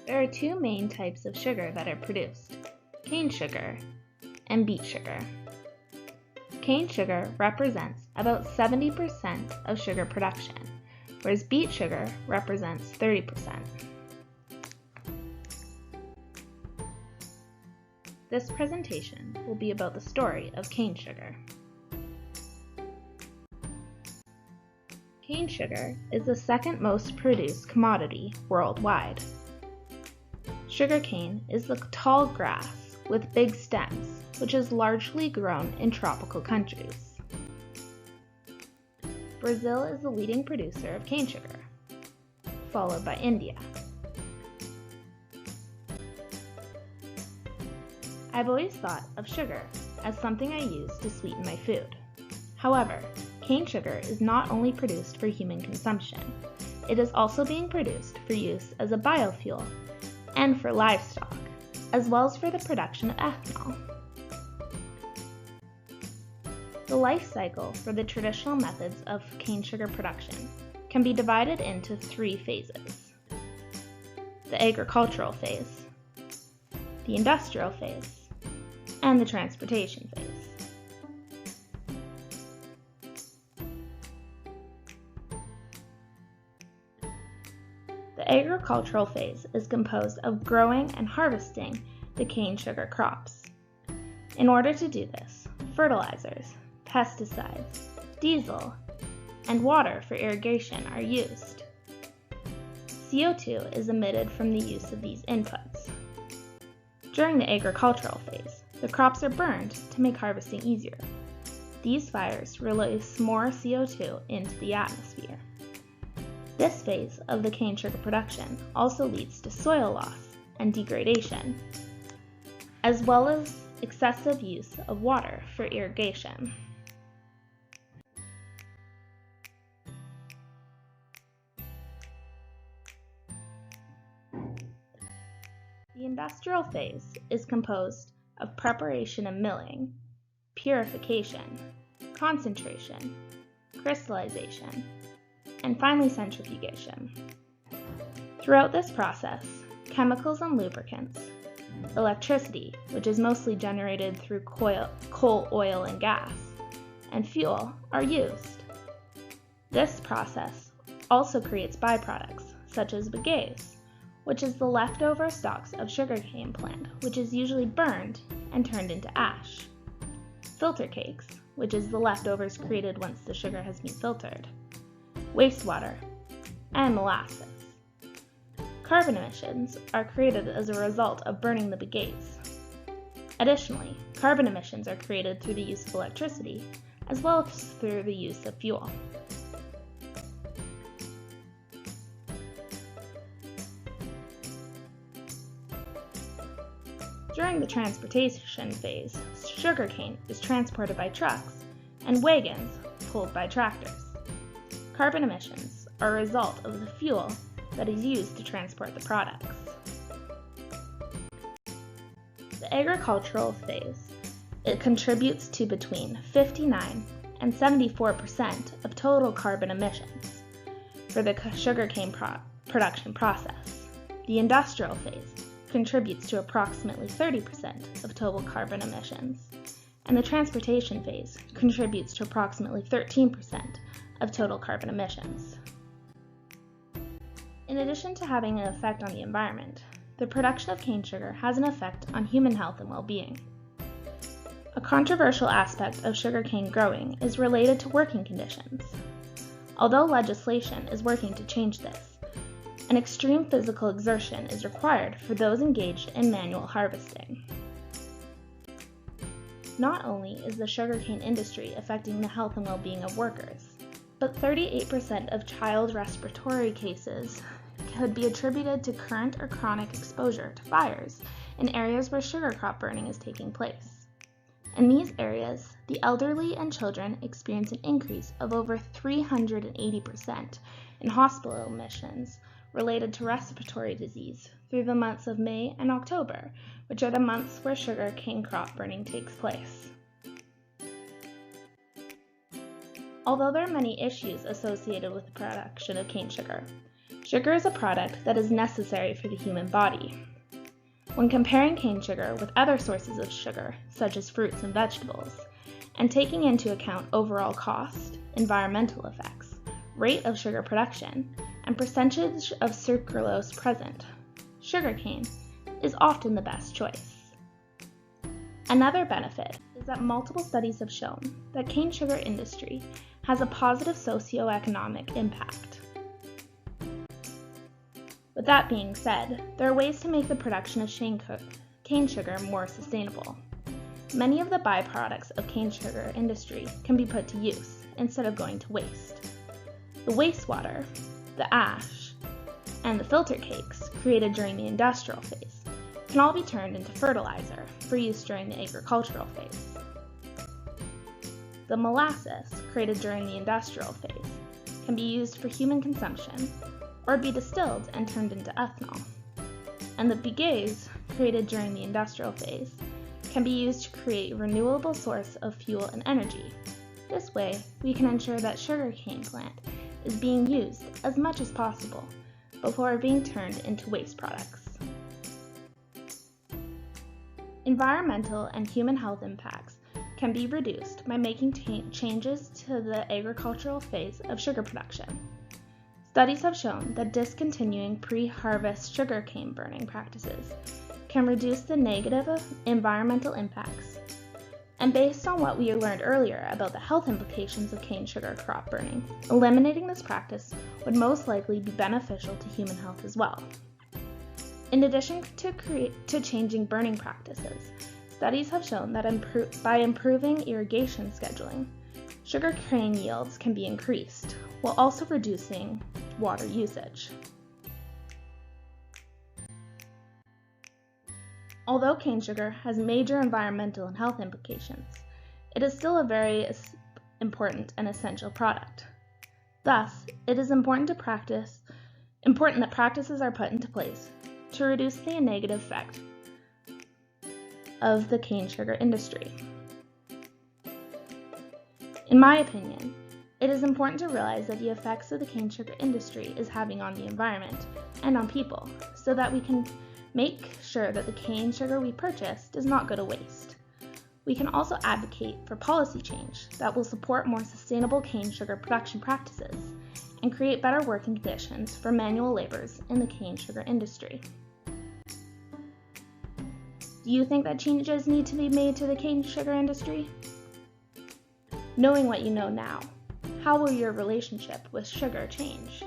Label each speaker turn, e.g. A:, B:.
A: There are two main types of sugar that are produced: cane sugar and beet sugar. Cane sugar represents about 70% of sugar production, whereas beet sugar represents 30%. This presentation will be about the story of cane sugar. Cane sugar is the second most produced commodity worldwide. Sugarcane is the tall grass with big stems, which is largely grown in tropical countries. Brazil is the leading producer of cane sugar, followed by India. I've always thought of sugar as something I use to sweeten my food. However, cane sugar is not only produced for human consumption, it is also being produced for use as a biofuel and for livestock, as well as for the production of ethanol. The life cycle for the traditional methods of cane sugar production can be divided into three phases: the agricultural phase, the industrial phase, and the transportation phase. The agricultural phase is composed of growing and harvesting the cane sugar crops. In order to do this, fertilizers, pesticides, diesel, and water for irrigation are used. CO2 is emitted from the use of these inputs. During the agricultural phase, the crops are burned to make harvesting easier. These fires release more CO2 into the atmosphere. This phase of the cane sugar production also leads to soil loss and degradation, as well as excessive use of water for irrigation. The industrial phase is composed of preparation and milling, purification, concentration, crystallization, and finally centrifugation. Throughout this process, chemicals and lubricants, electricity, which is mostly generated through coal, oil, and gas, and fuel are used. This process also creates byproducts, such as bagasse, which is the leftover stalks of sugarcane plant, which is usually burned and turned into ash. Filter cakes, which is the leftovers created once the sugar has been filtered. Wastewater, and molasses. Carbon emissions are created as a result of burning the bagasse. Additionally, carbon emissions are created through the use of electricity, as well as through the use of fuel. During the transportation phase, sugarcane is transported by trucks and wagons pulled by tractors. Carbon emissions are a result of the fuel that is used to transport the products. The agricultural phase, it contributes to between 59 and 74% of total carbon emissions for the sugarcane production process. The industrial phase contributes to approximately 30% of total carbon emissions, and the transportation phase contributes to approximately 13% of total carbon emissions. In addition to having an effect on the environment, the production of cane sugar has an effect on human health and well-being. A controversial aspect of sugarcane growing is related to working conditions. Although legislation is working to change this, an extreme physical exertion is required for those engaged in manual harvesting. Not only is the sugarcane industry affecting the health and well-being of workers, but 38% of child respiratory cases could be attributed to current or chronic exposure to fires in areas where sugar crop burning is taking place. In these areas, the elderly and children experience an increase of over 380% in hospital admissions related to respiratory disease through the months of May and October, which are the months where sugarcane crop burning takes place. Although there are many issues associated with the production of cane sugar, Sugar is a product that is necessary for the human body. When comparing cane sugar with other sources of sugar, such as fruits and vegetables, and taking into account overall cost, environmental effects, rate of sugar production, and percentage of sucralose present, sugarcane is often the best choice. Another benefit is that multiple studies have shown that cane sugar industry has a positive socioeconomic impact. With that being said, there are ways to make the production of cane sugar more sustainable. Many of the byproducts of cane sugar industry can be put to use instead of going to waste. The wastewater, the ash, and the filter cakes created during the industrial phase can all be turned into fertilizer for use during the agricultural phase. The molasses created during the industrial phase can be used for human consumption or be distilled and turned into ethanol. And the bagasse created during the industrial phase can be used to create a renewable source of fuel and energy. This way, we can ensure that sugarcane plant is being used as much as possible before being turned into waste products. Environmental and human health impacts can be reduced by making changes to the agricultural phase of sugar production. Studies have shown that discontinuing pre-harvest sugarcane burning practices can reduce the negative environmental impacts. And based on what we learned earlier about the health implications of cane sugar crop burning, eliminating this practice would most likely be beneficial to human health as well. In addition to changing burning practices, studies have shown that by improving irrigation scheduling, sugarcane yields can be increased, while also reducing water usage. Although cane sugar has major environmental and health implications, it is still a very important and essential product. Thus, it is important that practices are put into place to reduce the negative effect of the cane sugar industry. In my opinion, it is important to realize that the effects of the cane sugar industry is having on the environment and on people, so that we can make sure that the cane sugar we purchase does not go to waste. We can also advocate for policy change that will support more sustainable cane sugar production practices and create better working conditions for manual laborers in the cane sugar industry. Do you think that changes need to be made to the cane sugar industry? Knowing what you know now, how will your relationship with sugar change?